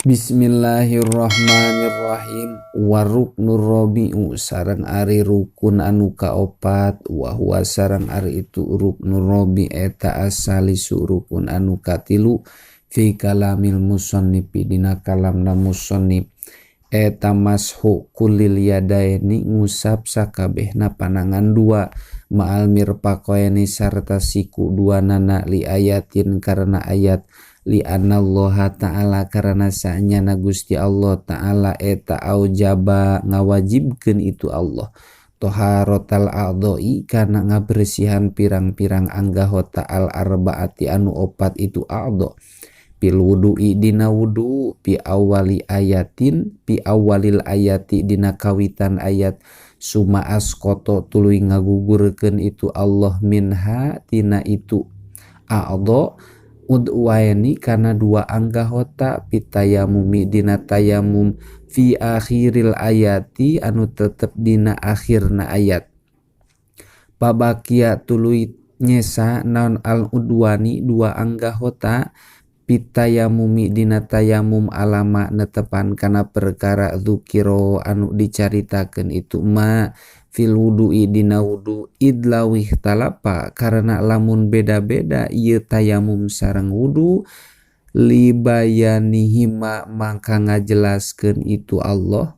Bismillahirrahmanirrahim. Waruknur robi'u sareng ari rukun anu kaopat, wahwa sareng ari itu ruknur robi eta asalisu rukun anu katilu fi kalamil musannifi dina kalamna musannif eta mashu kulil yadaini ngusap sakabehna panangan dua ma'al mirfaqaini sarta siku dua nana li ayatin karena ayat li anallaha ta'ala karena sa'nyana Gusti Allah ta'ala eta aujaba ngawajibkeun itu Allah toharotal a'dha'i kana ngabersihan pirang-pirang anggahota al arbaati anu opat itu a'dha bil wudu'i dina wudu pi awalil ayati dina kawitan ayat suma askoto tuluy ngagugurkeun itu Allah minha tina itu a'dha udwaini kana dua anggahota pitayamumi dina tayamum fi akhiril ayati anu tetep dina akhirna ayat pabakia tuluy nyesa naon al udwani dua anggahota pitayamumi dina tayamum alama netepan kana perkara dzukiro anu dicaritakeun itu ma fil wudu'i dina wudu idlawih talapa karena lamun beda-beda ieu tayamum sareng wudu libayanihima mangka ngajelaskeun itu Allah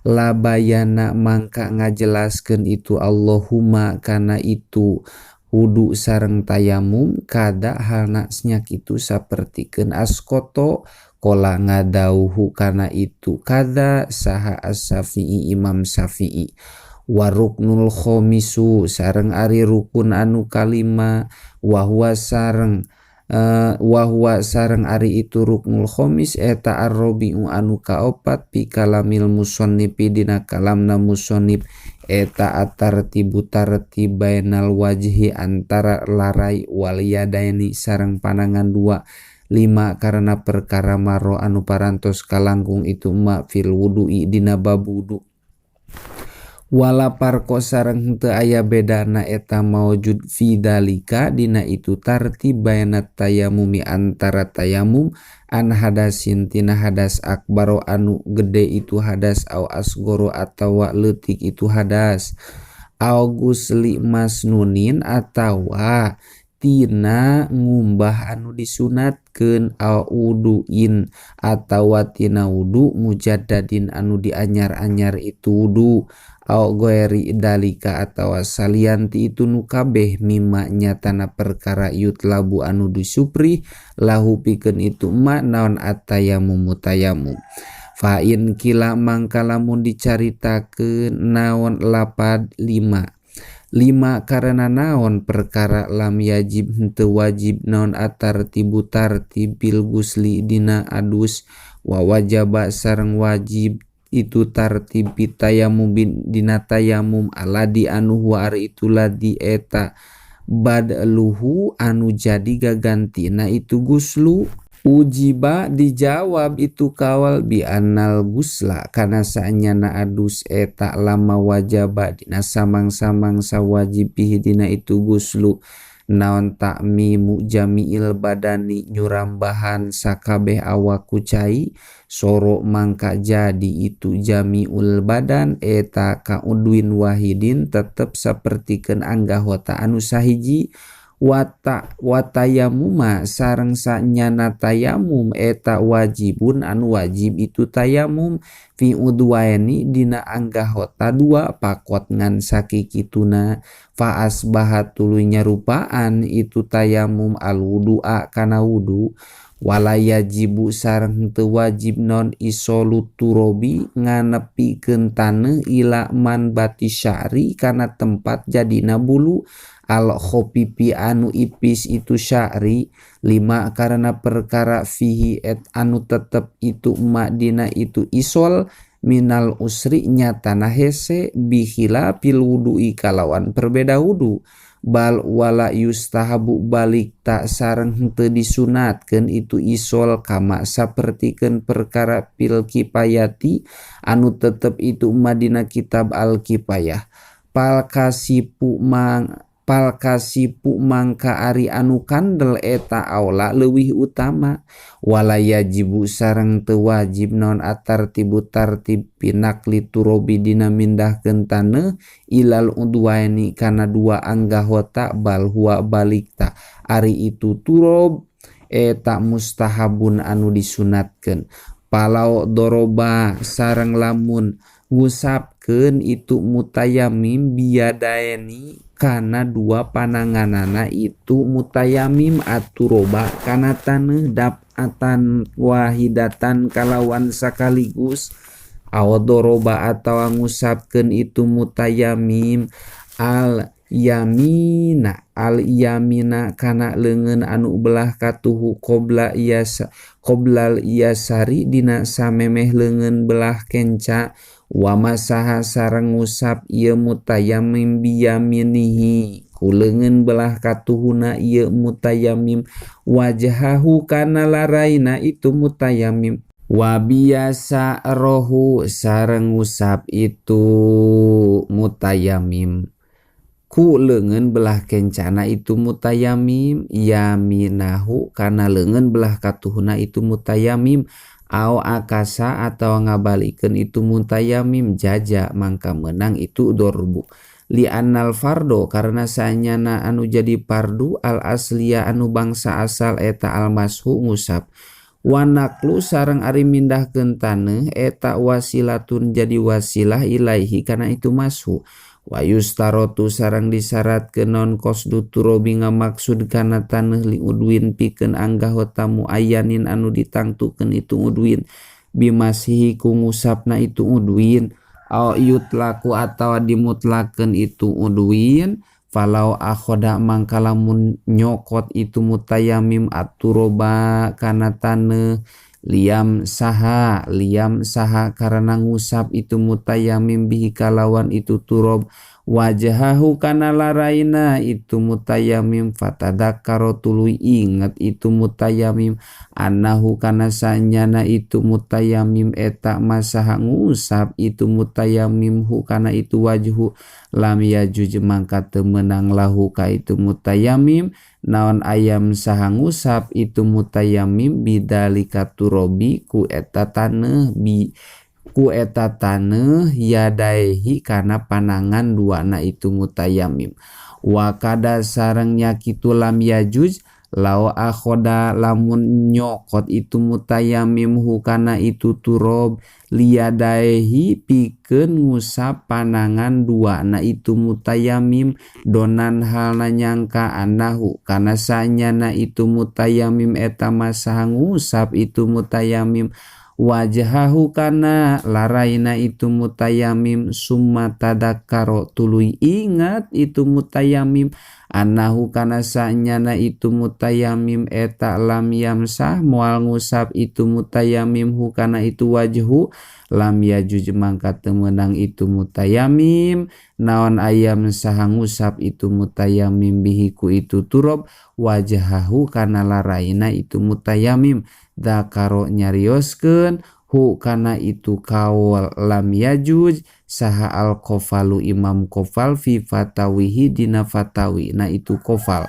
labayana mangka ngajelaskeun itu Allahumma kana itu wudu sareng tayamum kada halna nya kitu sapertikeun askoto kola ngadauhu kana itu kada saha as-Syafi'i Imam Syafi'i waruknul khomisu sareng ari rukun anu kalima wahwa sareng ari itu ruknul khomis eta ar-rabi'u anu kaopat pi kalamil musannifi dina kalamna musannif eta atartibu tartibainal wajhi antara larai wal yadaini sareng panangan dua lima karena perkara maro anu parantos kalangkung itu ma fil wudu'i dina bab wudu wala parko sareng henteu aya bedana eta maujud fi dalika dina itu tartibaina tayamumi antara tayamum an hadasin tina hadas akbaro anu gede itu hadas au asgoro atawa leutik itu hadas au gusli masnunin atawa tina ngumbah anu disunatkeun au wuduin atawa tina wudu mujaddadin anu dianyar-anyar itu wudu au goeri dalika atawa salianti itu nu kabeh mimma nyatana perkara yutlabu anu disupri lahu pikeun itu ma naon at-tayamum mutayamum fa in kila mangka lamun dicaritakeun naon lapad lima karena naon perkara lam yajib henteu wajib naon atartibu tartibil gusli dina adus wa wajaba sareng wajib itu tartib tayamum dina tayamum aladi anu huwa ari itu ladi eta badluhu anu jadi gagantina itu guslu ujiba dijawab itu kawal bi annal gusla kana saanyana adus eta lama wajaba dina samang-samang sawajib dina itu guslu naon ta'mimu jami'il badani nyurambahan sakabeh awak kucai soro mangka jadi itu jami'ul badan eta kaudwin wahidin tetep sapertikeun anggahota anu sahiji watayamuma sareng sanyana tayamum eta wajibun anu wajib itu tayamum fi udwaini dina anggahota dua pakot ngan sakikituna fa asbahat tuluy nyarupaan itu tayamum al wudu'a kana wudu wala yajibu sareng teu wajib non isolut turobi nganepikeun taneuh ila man bati sya'ri kana tempat jadina bulu al khopipi anu ipis itu sya'ri lima karena perkara fihi et anu tetep itu madina itu isol minal usri nyatana hese bihila pil wudu'i kalawan perbeda wudu bal wala yustahabu balik tak sareng henteu disunatkeun itu isol kama sapertikeun perkara pil kipayati anu tetep itu madina kitab al kipayah palkasipu mangka ari anu kandel eta aula leuwih utama wala yajibu sareng teu wajib naon atartibu tartib pinakli turobi dina mindahkeun taneuh ilal udwaini kana dua anggahota bal huwa balikta ari itu turob eta mustahabun anu disunatkeun palau doroba sareng lamun ngusapkeun itu mutayamim biadaeni kana dua pananganana itu mutayamim aturoba kana taneuh dapatan wahidatan kalawan sakaligus aw doroba atawa ngusapkeun itu mutayamim al yamina kana leungeun anu belah katuhu qoblal iyasari dina samemeh leungeun belah kenca wa masaha sareng ngusap ieu mutayamim biyaminihi ku leungeun belah katuhuna ieu mutayamim wajhahu kana laraina itu mutayamim wa biasa rohu sareng ngusap itu mutayamim ku leungeun belah kencana itu mutayamim yaminahu kana leungeun belah katuhuna itu mutayamim au akasa atau ngabalikeun itu mutayamim jaja mangka menang itu dorbu li annal fardo karena sanyana anu jadi fardu al asliya anu bangsa asal eta al mashu ngusap wanaklu sareng ari mindahkeun taneuh eta wasilatun jadi wasilah ilaihi kana itu mashu wa yustarotu sareng disyaratkeun non qasdu turobi ngamaksud kana taneuh li udwin pikeun anggahota muayyanin anu ditangtukeun itu udwin bimasihi ku ngusapna itu udwin au yutlaku atawa dimutlakeun itu udwin falau akhoda mangka lamun nyokot itu mutayamim aturoba kana taneuh liam saha karena ngusap itu mutayamim bihi kalawan itu turob wajhahu kana laraina itu mutayamim fatadakkaro tuluy inget itu mutayamim annahu kana sanyana itu mutayamim eta masaha ngusap itu mutayamim hu kana itu wajhu lam yajuj mangka teu meunang lahu ka itu mutayamim naon ayam saha ngusap itu mutayamim bidalika turobi ku eta taneuh yadaihi kana panangan duana itu mutayamim wa kada sareng nyakitu lam yajuj law akhoda lamun nyokot itu mutayamim hukana itu turob liyadaihi pikeun ngusap panangan duana itu mutayamim donan halna nyangka anahu kana sanyana itu mutayamim eta masaha ngusap itu mutayamim wajhahu kana laraina itu mutayamim summa tadakkaro tuluy ingat itu mutayamim annahu kana sanyana itu mutayamim eta lam yamsah moal ngusap itu mutayamim hu kana itu wajhu lam yajuj mangka teu meunang itu mutayamim naon ayam saha ngusap itu mutayamim bihi ku itu turob wajhahu kana laraina itu mutayamim dakaro nyarioskeun hu kana itu kaul lam yajuj saha al qafalu imam qafal fi fatawihi dina fatawi na itu qafal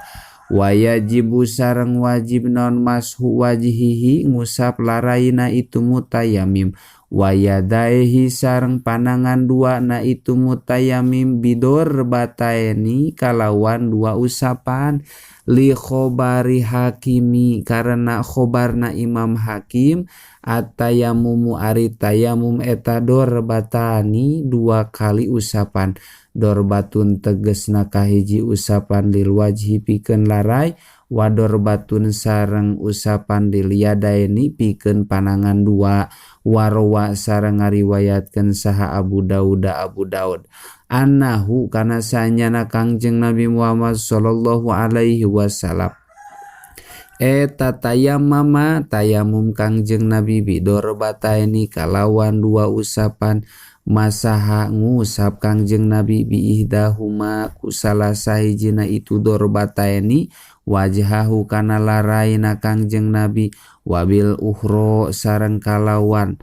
wa yajibu sareng wajib non mashu wajhihi ngusap laraina itu mutayamim wa yadaihi sareng panangan dua na itu mutayamim bidor bataeni kalawan dua usapan li khobari hakimi karena khobarna imam hakim atayamumu ari tayamum eta dorbatani dua kali usapan dorbatun tegesna kahiji usapan lil wajhi pikeun larai wa dorbatun sareng usapan lil yadaini pikeun panangan dua warwa sareng ngariwayatkeun saha Abu Daud annahu kana sanyana Kangjeng Nabi Muhammad sallallahu alaihi wasallam eta tayamum Kangjeng Nabi bidorabataini kalawan dua usapan masaha ngusap Kangjeng Nabi biihdahuma kusalah sahijina itu dorbataini wajhahu kana laraina Kangjeng Nabi wabil uhro sareng kalawan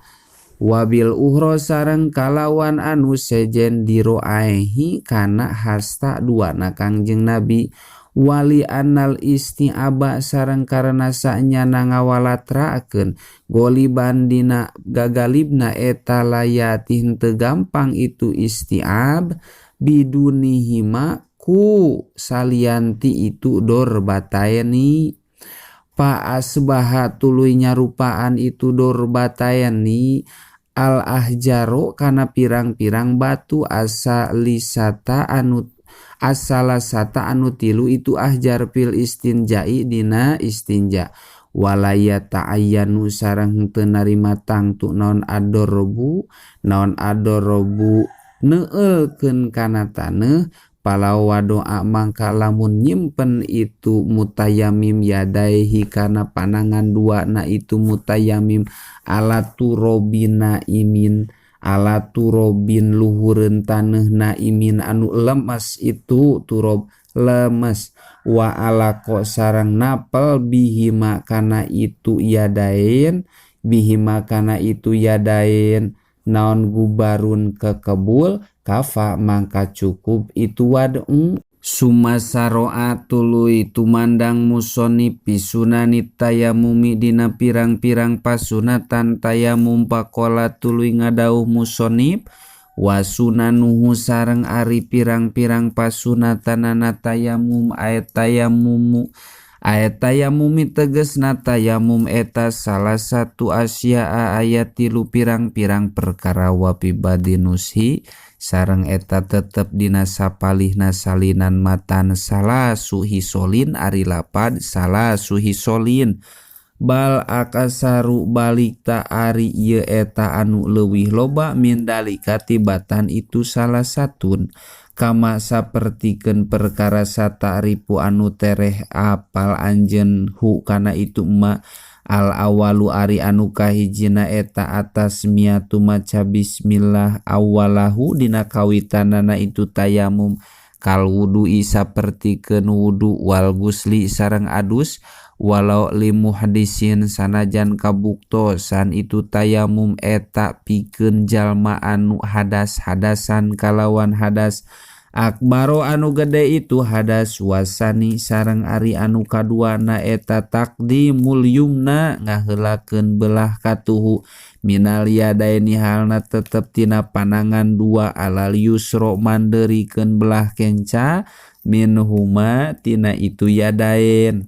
wabil uhro sareng kalawan anu sejen diroaihi kana hasta duana Kangjeng Nabi wali anal isti'aba sareng karena sanyana ngawalatrakeun goliban dina gagalibna eta layati henteu gampang itu isti'ab bidunihima ku salianti itu dor batayani pa asbaha tuluy nyarupaan itu dor batayani al ahjaro kana pirang-pirang batu asalasata anu tilu itu ahjar fil istinjai dina istinja walaya ta'ayyanu sareng teu narima tangtu naon adorobu neueulkeun kana taneuh palawa doa mangka lamun nyimpen itu mutayamim yadaihi kana panangan dua na itu mutayamim ala turobin luhureun taneuh naimin anu lemes itu turob lemes wa ala ko sareng napel bihima kana itu yadain naon gubarun kekebul kafa mangka cukup itu wad'u sumasaroa tuluy tumandang musonib pisunani tayamumi dina pirang-pirang pasunatan tayamum pakola tuluy ngadauh musonib wasunanuhu sareng ari pirang-pirang pasunatanana tayamum ayat tayamumi tegesna tayamum eta salah satu asya'a ayat tilu pirang-pirang perkara wapi badinushi sareng eta tetep dina sapalihna salinan matan salah suhisolin ari lapad salah suhisolin bal akasaru balik ta ari ieu eta anu leuwih loba min dalika tibatan itu salah satun kama sapertikeun perkara sataripu anu tereh apal anjeun hu kana itu ma al awalu ari anu kahijina eta atas miatu maca bismillah awalahu dina kawitanana itu tayamum kal wudu'i sapertikeun wudu wal gusli sareng adus walau limuhdisin sanajan kabuktosan itu tayamum eta pikeun jalma anu hadasan kalawan hadas akbaro anu gede itu hadas wasani sareng ari anu kaduana eta taqdimul yumna ngaheulakeun belah katuhu minal yadaini halna tetep tina panangan dua alal yusro manderikeun belah kenca minhuma tina itu yadain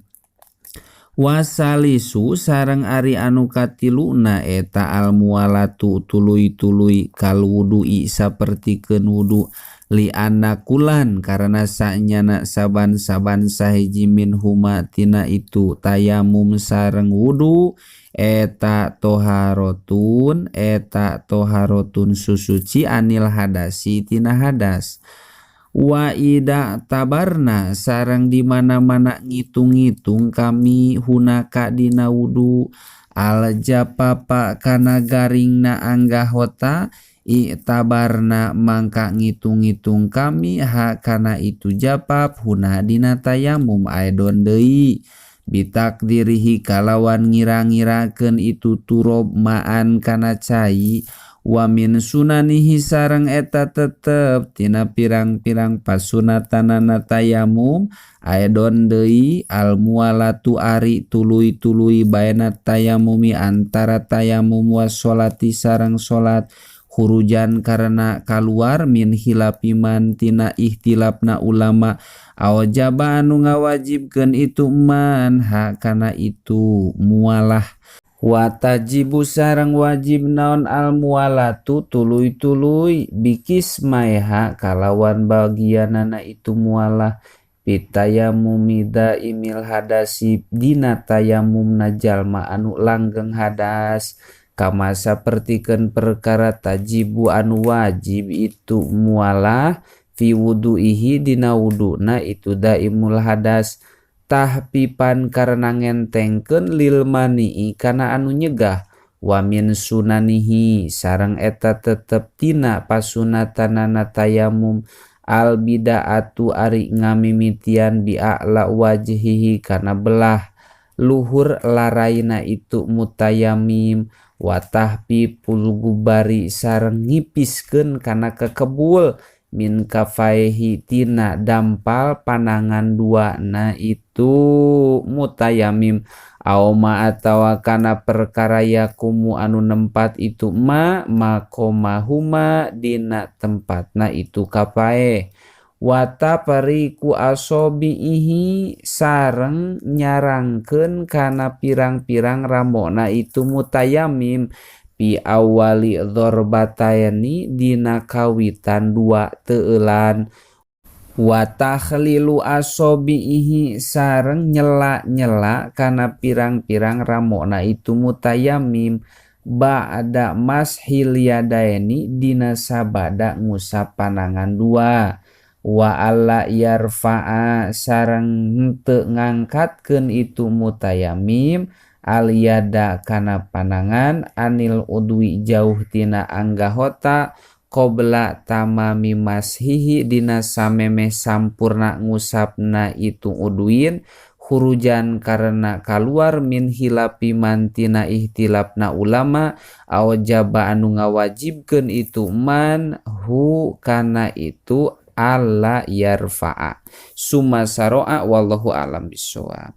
wasalisu sareng ari anu katiluna eta al mualatu tuluy-tuluy kal wudu'i sapertikeun wudu li anakulan karena sanyana saban-saban sahiji min huma tina itu tayamum sareng wudu eta toharotun susuci anil hadasi tina hadas wa ida tabarna sareng di mana-mana ngitung-ngitung kami hunaka dina wudu al japapa kana garingna anggahota i'tabarna mangka ngitung-ngitung kami kana itu japap huna dina tayamum aidon deui bitakdirihi kalawan ngira-ngirakeun itu turob ma'an kana cai wa min sunanihi sareng eta tetep tina pirang-pirang pasunatanana tayamum aidon deui al mualatu ari tuluy-tuluy baena tayamumi antara tayamum wa sholati sareng salat hurujan karena kaluar min hilapiman tina ihtilapna ulama awjaba anu ngawajibkeun itu man ha kana itu mualah watajibu sareng wajib naon al mualatu tuluy-tuluy bikismaiha kalawan bagianana itu mualah pitayamumi daimil hadasi dina tayamumna jalma anu langgeng hadas kama sapertikeun perkara tajibu anu wajib itu mualah fi wudu'ihi dina wuduna itu daimul hadas tahpipan karena ngentengkeun lil mani'i kana anu nyegah wa min sunanihi sareng eta tetep tina pasunatanana tayamum al bida'atu ari ngamimitian bi a'la wajhihi kana belah luhur laraina itu mutayamim watahpi pulgubari sareng ngipiskeun kana kekebul min kafaihi tina dampal panangan dua na itu mutayamim auma atawa kana perkara yakumu anu nempat itu makomahuma dina tempatna itu kapae wata periku asobihi sareng nyarangkeun kana pirang-pirang ramona itu mutayamim pi awali dzorbatayni dina kawitan dua teulan wa takhlilu asobihi sareng nyela-nyela kana pirang-pirang ramona itu mutayamim ba'da mashil yadaini dina sabada ngusap panangan dua wa alla yarfa'a sareng henteu ngangkatkeun itu mutayamim al yada kana panangan anil udwi jauh tina anggahota qabla tamami mashihi dina samemeh sampurna ngusapna itu udwin khurujan karena kaluar min hilapi mantina ihtilapna ulama awjaba anu ngawajibkeun itu man hu kana itu alla yarfa'a summa saro'a wallahu alam bisawab.